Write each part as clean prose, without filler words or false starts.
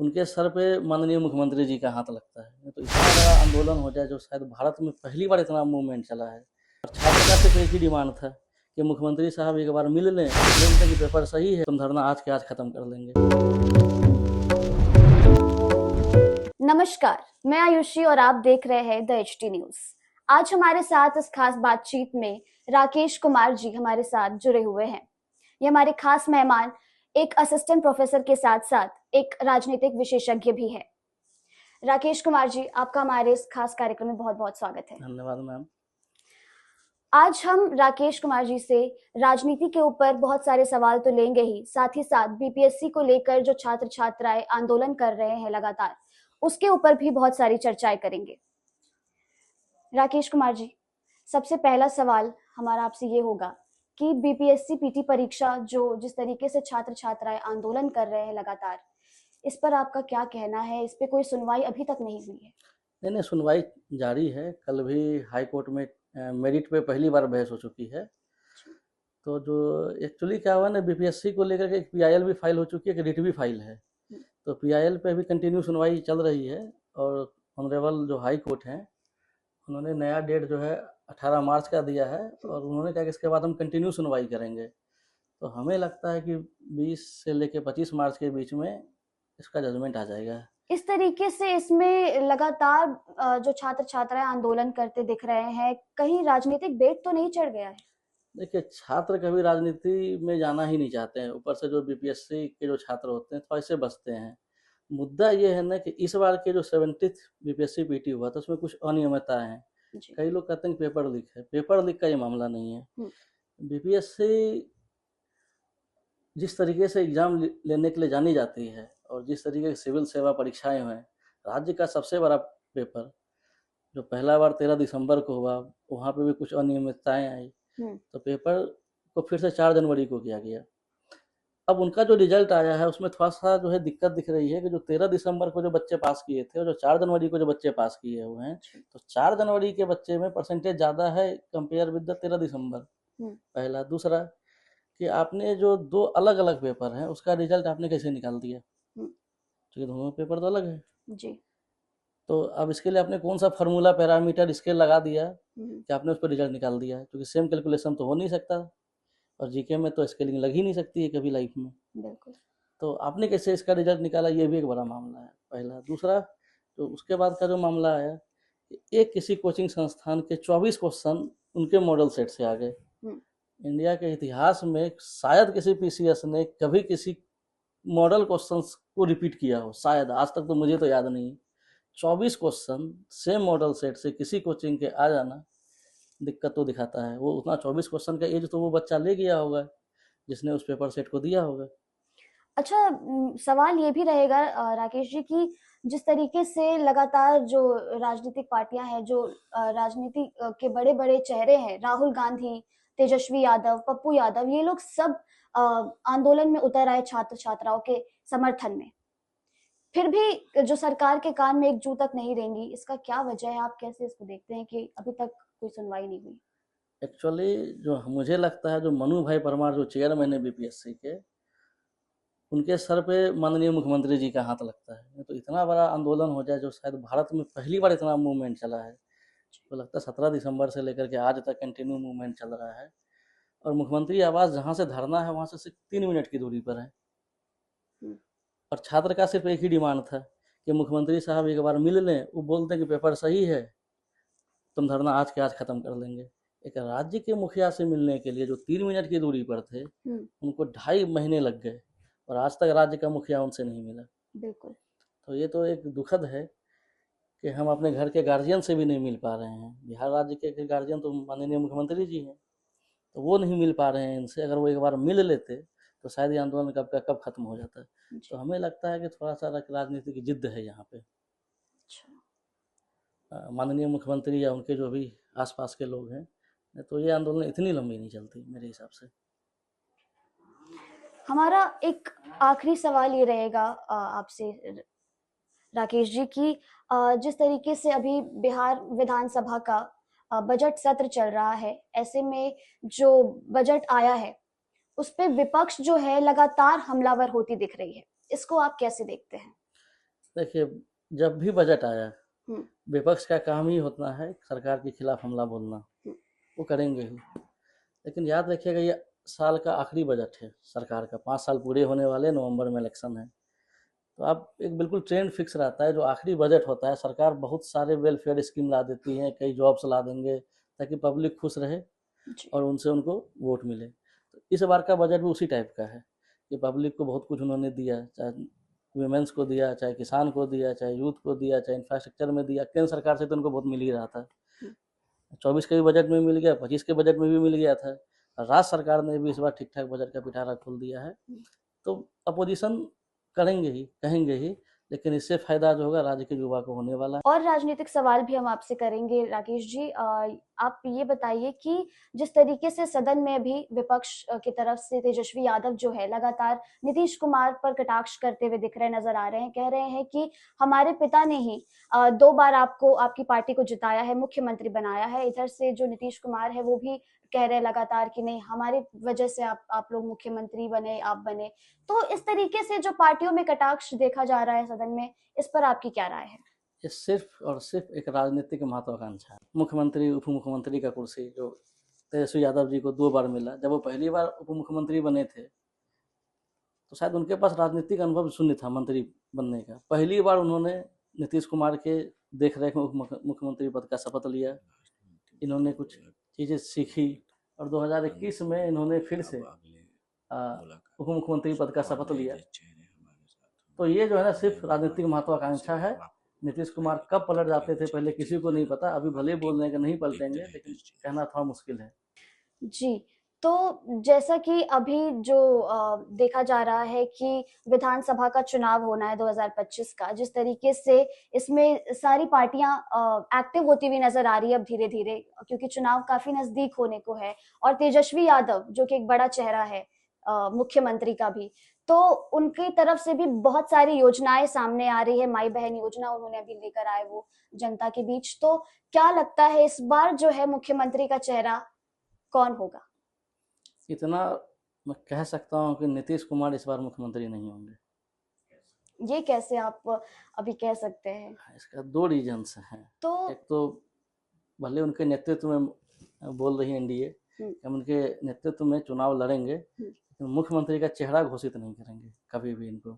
उनके सर पे माननीय मुख्यमंत्री जी का हाथ लगता है। नहीं तो इतना बड़ा आंदोलन हो जाए जो शायद भारत में पहली बार इतना मूवमेंट चला है। और छात्र का सिर्फ एक ही डिमांड था कि मुख्यमंत्री साहब एक बार मिल लें, बोलते कि पेपर सही है, तुम धरना आज के आज खत्म कर लेंगे। नमस्कार, मैं आयुषी और आप देख रहे हैं द एचटी न्यूज। आज हमारे साथ इस खास बातचीत में राकेश कुमार जी हमारे साथ जुड़े हुए हैं। ये हमारे खास मेहमान एक असिस्टेंट प्रोफेसर के साथ साथ एक राजनीतिक विशेषज्ञ भी है। राकेश कुमार जी, आपका हमारे इस खास कार्यक्रम में बहुत बहुत स्वागत है। धन्यवाद मैम। आज हम राकेश कुमार जी से राजनीति के ऊपर बहुत सारे सवाल तो लेंगे ही, साथ ही साथ बीपीएससी को लेकर जो छात्र छात्राएं आंदोलन कर रहे हैं लगातार, उसके ऊपर भी बहुत सारी चर्चाएं करेंगे। राकेश कुमार जी, सबसे पहला सवाल हमारा आपसे ये होगा कि बीपीएससी पीटी परीक्षा जो जिस तरीके से छात्र छात्राएं आंदोलन कर रहे हैं लगातार, इस पर आपका क्या कहना है? इस पे कोई सुनवाई अभी तक नहीं हुई है? नहीं, सुनवाई जारी है। कल भी हाई कोर्ट में मेरिट पे पहली बार बहस हो चुकी है। तो जो एक्चुअली क्या हुआ ना, बीपीएससी को लेकर के एक पीआईएल भी फाइल हो चुकी है, एक रिट भी फाइल है। तो पीआईएल पे अभी कंटिन्यू सुनवाई चल रही है और ऑनरेबल जो हाई कोर्ट हैं उन्होंने नया डेट जो है 18 मार्च का दिया है और उन्होंने कहा कि इसके बाद हम कंटिन्यू सुनवाई करेंगे। तो हमें लगता है कि 20 से लेकर 25 मार्च के बीच में इसका जजमेंट आ जाएगा। इस तरीके से इसमें लगातार जो छात्र छात्राएं आंदोलन करते दिख रहे हैं, कहीं राजनीतिक बेट तो नहीं चढ़ गया है? देखिए, छात्र कभी राजनीति में जाना ही नहीं चाहते हैं। ऊपर से जो बीपीएससी के जो छात्र होते हैं तो ऐसे बचते हैं। मुद्दा ये है ना कि इस बार के जो 70th बीपीएससी पीटी हुआ था उसमें कुछ अनियमितता है। कई लोग कहते हैं पेपर लीक है। पेपर लीक का ये मामला नहीं है। बीपीएससी जिस तरीके से एग्जाम लेने के लिए जानी जाती है और जिस तरीके की सिविल सेवा परीक्षाएं हैं, राज्य का सबसे बड़ा पेपर जो पहला बार 13 दिसंबर को हुआ, वहाँ पे भी कुछ अनियमितताएं आई। तो पेपर को फिर से 4 जनवरी को किया गया। अब उनका जो रिजल्ट आया है उसमें थोड़ा सा जो है दिक्कत दिख रही है कि जो 13 दिसंबर को जो बच्चे पास किए थे और जो 4 जनवरी को जो बच्चे पास किए हुए हैं, तो 4 जनवरी के बच्चे में परसेंटेज ज़्यादा है कंपेयर विद द 13 दिसंबर। पहला। दूसरा कि आपने जो 2 अलग अलग पेपर हैं उसका रिजल्ट आपने कैसे निकाल दिया, क्योंकि दोनों पेपर तो अलग है जी। तो अब इसके लिए आपने कौन सा फार्मूला पैरामीटर स्केल लगा दिया कि आपने उस पर रिजल्ट निकाल दिया है, क्योंकि सेम कैलकुलेशन तो हो नहीं सकता और जीके में तो स्केलिंग लग ही नहीं सकती है कभी लाइफ में। बिल्कुल। तो आपने कैसे इसका रिजल्ट निकाला, ये भी एक बड़ा मामला है। पहला। दूसरा, तो उसके बाद का जो मामला आया, एक किसी कोचिंग संस्थान के 24 क्वेश्चन उनके मॉडल सेट से आ गए। इंडिया के इतिहास में शायद किसी पीसीएस ने कभी किसी मॉडल क्वेश्चंस को रिपीट किया हो, शायद। आज तक तो मुझे तो याद नहीं। 24 क्वेश्चन सेम मॉडल सेट से किसी कोचिंग के आ जाना दिक्कत तो दिखाता है। वो उतना 24 क्वेश्चन का एज तो वो बच्चा ले गया होगा जिसने उस पेपर सेट को दिया होगा। अच्छा, सवाल ये भी रहेगा राकेश जी कि जिस तरीके से लगातार जो राजनीतिक पार्टियां हैं, जो राजनीति के बड़े बड़े चेहरे हैं, राहुल गांधी, तेजस्वी यादव, पप्पू यादव, ये लोग सब आंदोलन में उतर आए छात्र छात्राओं के समर्थन में, फिर भी जो सरकार के कान में एक जू तक नहीं रेंगी, इसका क्या वजह है? आप कैसे इसको देखते हैं कि अभी तक कोई सुनवाई नहीं हुई? एक्चुअली जो मुझे लगता है, जो मनु भाई परमार जो चेयरमैन है बीपीएससी के, उनके सर पे माननीय मुख्यमंत्री जी का हाथ लगता है। तो इतना बड़ा आंदोलन हो जाए जो शायद भारत में पहली बार इतना मूवमेंट चला है। तो लगता है 17 दिसंबर से लेकर के आज तक कंटिन्यू मूवमेंट चल रहा है और मुख्यमंत्री आवास जहाँ से धरना है वहाँ से सिर्फ 3 मिनट की दूरी पर है। और छात्र का सिर्फ एक ही डिमांड था कि मुख्यमंत्री साहब एक बार मिल लें, वो बोलते हैं कि पेपर सही है, तुम धरना आज के आज खत्म कर लेंगे। एक राज्य के मुखिया से मिलने के लिए जो 3 मिनट की दूरी पर थे, उनको 2.5 महीने लग गए और आज तक राज्य का मुखिया उनसे नहीं मिला। बिल्कुल। तो ये तो एक दुखद है कि हम अपने घर के गार्जियन से भी नहीं मिल पा रहे हैं। बिहार राज्य के गार्जियन तो माननीय मुख्यमंत्री जी हैं, तो वो नहीं मिल पा रहे हैं इनसे। अगर वो एक बार मिल लेते तो शायद ये आंदोलन कब का कब खत्म हो जाता है। तो हमें लगता है कि थोड़ा सा राजनीति की जिद्द है यहाँ पे। माननीय मुख्यमंत्री या उनके जो भी आसपास के लोग हैं, तो ये आंदोलन इतनी लंबी नहीं चलती मेरे हिसाब से। हमारा एक आखिरी सवाल ये रहेगा आपसे राकेश जी की जिस तरीके से अभी बिहार विधानसभा का बजट सत्र चल रहा है, ऐसे में जो बजट आया है उस पे विपक्ष जो है लगातार हमलावर होती दिख रही है, इसको आप कैसे देखते हैं? देखिए, जब भी बजट आया, हम्म, विपक्ष का काम ही होता है सरकार के खिलाफ हमला बोलना। हम्म, वो करेंगे ही। लेकिन याद रखिएगा, ये साल का आखिरी बजट है सरकार का। 5 साल पूरे होने वाले, नवंबर में इलेक्शन है। तो आप एक बिल्कुल ट्रेंड फिक्स रहता है, जो आखिरी बजट होता है सरकार बहुत सारे वेलफेयर स्कीम ला देती है, कई जॉब्स ला देंगे ताकि पब्लिक खुश रहे जी, और उनसे उनको वोट मिले। तो इस बार का बजट भी उसी टाइप का है कि पब्लिक को बहुत कुछ उन्होंने दिया, चाहे वुमेंस को दिया, चाहे किसान को दिया, चाहे यूथ को दिया, चाहे इंफ्रास्ट्रक्चर में दिया। केंद्र सरकार से तो उनको बहुत मिल ही रहा था। हम्म, 24 के भी बजट में मिल गया, 25 के बजट में भी मिल गया था। और राज्य सरकार ने भी इस बार ठीक ठाक बजट का पिटारा खोल दिया है। हम्म। तो अपोजिशन करेंगे ही, कहेंगे ही, लेकिन इससे फायदा जो होगा राज्य के युवा को होने वाला है। और राजनीतिक सवाल भी हम आपसे करेंगे राकेश जी। आप ये बताइए कि जिस तरीके से सदन में भी विपक्ष की तरफ से तेजस्वी यादव जो है लगातार नीतीश कुमार पर कटाक्ष करते हुए दिख रहे नजर आ रहे हैं, कह रहे हैं कि हमारे पिता ने ही 2 बार आपको, आपकी पार्टी को जिताया है, मुख्यमंत्री बनाया है। इधर से जो नीतीश कुमार है वो भी कह रहे हैं लगातार कि नहीं, हमारी वजह से आप लोग मुख्यमंत्री बने, आप बने। तो इस तरीके से जो पार्टियों में कटाक्ष देखा जा रहा है सदन में, इस पर आपकी क्या राय है? ये सिर्फ और सिर्फ एक राजनीतिक महत्वाकांक्षा है। मुख्यमंत्री उप मुख्यमंत्री का कुर्सी जो तेजस्वी यादव जी को 2 बार मिला, जब वो पहली बार उप मुख्यमंत्री बने थे तो शायद उनके पास राजनीतिक अनुभव शून्य था मंत्री बनने का। पहली बार उन्होंने नीतीश कुमार के देख रेख में उप मुख्यमंत्री पद का शपथ लिया। इन्होंने कुछ चीज़ें सीखी और 2021 में इन्होंने फिर से उप मुख्यमंत्री पद का शपथ लिया। तो ये जो है ना, सिर्फ राजनीतिक महत्वाकांक्षा है। नीतीश कुमार कब पलट जाते थे पहले किसी को नहीं पता। अभी भले बोल रहे हैं कि नहीं पलटेंगे, लेकिन कहना थोड़ा मुश्किल है। जी, तो जैसा कि अभी जो देखा जा रहा है कि विधानसभा का चुनाव होना है 2025 का, जिस तरीके से इसमें सारी पार्टियां एक्टिव होती हुई नजर आ रही है अब धीरे-धीरे, क्योंकि चुनाव काफी नजदीक होने को है। और तेजस्वी यादव जो कि एक बड़ा चेहरा है मुख्यमंत्री का भी, तो उनकी तरफ से भी बहुत सारी योजनाएं सामने आ रही है। माई बहन योजना उन्होंने अभी लेकर आए वो जनता के बीच। तो क्या लगता है इस बार जो है मुख्यमंत्री का चेहरा कौन होगा? इतना मैं कह सकता हूँ कि नीतीश कुमार इस बार मुख्यमंत्री नहीं होंगे। ये कैसे आप अभी कह सकते हैं? इसका 2 रीजन्स हैं। तो एक तो भले उनके नेतृत्व में बोल रही है एनडीए, हम्म, हम उनके नेतृत्व में चुनाव लड़ेंगे, हम्म, लेकिन मुख्यमंत्री का चेहरा घोषित नहीं करेंगे कभी भी इनको।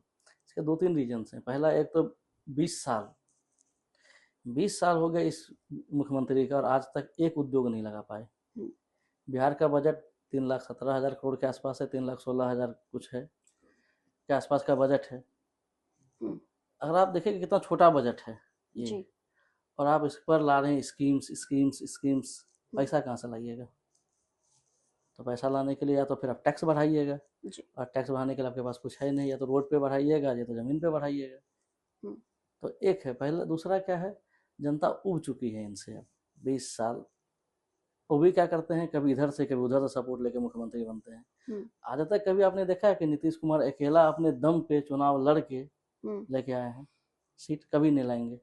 इसके 2-3 रीजन्स हैं। पहला, एक तो 20 साल 20 साल हो गए इस मुख्यमंत्री का और आज तक एक उद्योग नहीं लगा पाए। हम्म, बिहार का बजट 3,17,000 करोड़ के आसपास है, 3,16,000 कुछ है के आसपास का बजट है। हम्म, अगर आप देखें कि कितना छोटा बजट है ये, जी, और आप इस पर ला रहे हैं स्कीम्स स्कीम्स स्कीम्स, हम्म, पैसा कहाँ से लाइएगा? तो पैसा लाने के लिए या तो फिर आप टैक्स बढ़ाइएगा, जी, और टैक्स बढ़ाने के लिए आपके पास कुछ है नहीं। या तो रोड पे बढ़ाइएगा या तो ज़मीन पे बढ़ाइएगा। हम्म, तो एक है पहला। दूसरा क्या है, जनता ऊब चुकी है इनसे अब 20 साल। वो भी क्या करते हैं, कभी इधर से कभी उधर से सपोर्ट लेके मुख्यमंत्री बनते हैं। हम्म, आज तक कभी आपने देखा है कि नीतीश कुमार अकेला अपने दम पे चुनाव लड़ के हम्म, लेके आए हैं? सीट कभी नहीं लाएंगे।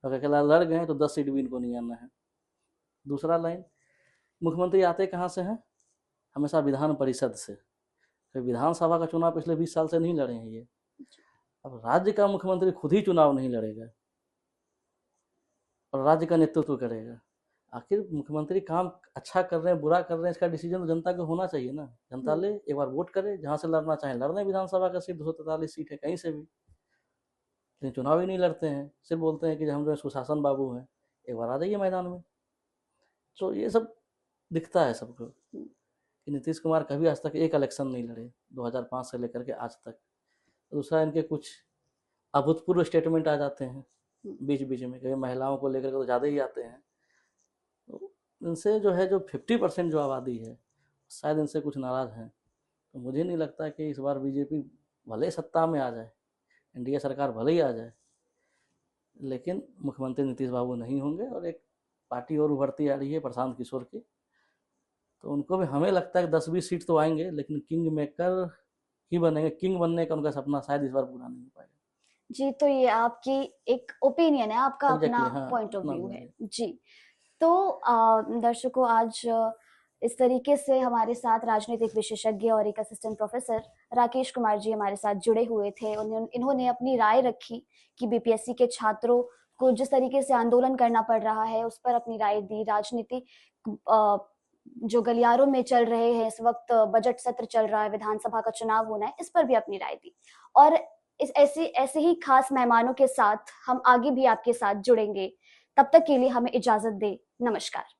अगर अकेला लड़ गए तो 10 सीट भी इनको नहीं आना है। दूसरा लाइन, मुख्यमंत्री आते कहाँ से हैं? हमेशा विधान परिषद से। फिर विधानसभा का चुनाव पिछले 20 साल से नहीं लड़े हैं ये। अब राज्य का मुख्यमंत्री खुद ही चुनाव नहीं लड़ेगा और राज्य का नेतृत्व करेगा। आखिर मुख्यमंत्री काम अच्छा कर रहे हैं बुरा कर रहे हैं, इसका डिसीजन तो जनता को होना चाहिए ना। जनता ले एक बार वोट करे, जहाँ से लड़ना चाहे लड़ने। विधानसभा का सीट 243 सीट है कहीं से भी, लेकिन चुनाव ही नहीं लड़ते हैं। सिर्फ बोलते हैं कि हम जो है सुशासन बाबू हैं, एक बार आ जाइए मैदान में। तो ये सब दिखता है सबको कि नीतीश कुमार कभी आज तक एक इलेक्शन नहीं लड़े 2005 से लेकर के आज तक। दूसरा, इनके कुछ अभूतपूर्व स्टेटमेंट आ जाते हैं बीच बीच में, कभी महिलाओं को लेकर के तो ज़्यादा ही आते हैं। तो इनसे जो है, जो 50% जो आबादी है शायद इनसे कुछ नाराज़ हैं। तो मुझे नहीं लगता कि इस बार बीजेपी भले सत्ता में आ जाए, एनडीए सरकार भले ही आ जाए, लेकिन मुख्यमंत्री नीतीश बाबू नहीं होंगे। और एक पार्टी और उभरती आ रही है प्रशांत किशोर की, तो उनको भी हमें लगता है कि 10-20 सीट तो आएंगे, लेकिन किंग मेकर ही बनेंगे। किंग बनने का उनका सपना शायद इस बार पूरा नहीं हो पाएगा। जी। तो ये आपकी एक ओपिनियन है, आपका अपना एग्जैक्टली, हाँ, पॉइंट ऑफ अपना व्यू है ओपिनियन। जी। तो दर्शकों, आज इस तरीके से हमारे साथ राजनीतिक विशेषज्ञ और एक असिस्टेंट प्रोफेसर राकेश कुमार जी हमारे साथ जुड़े हुए थे। इन्होंने अपनी राय रखी कि बीपीएससी के छात्रों को जिस तरीके से आंदोलन करना पड़ रहा है उस पर अपनी राय दी। राजनीति जो गलियारों में चल रहे हैं इस वक्त, बजट सत्र चल रहा है, विधानसभा का चुनाव होना है, इस पर भी अपनी राय दी। और इस ऐसे ही खास मेहमानों के साथ हम आगे भी आपके साथ जुड़ेंगे। तब तक के लिए हमें इजाजत दें। नमस्कार।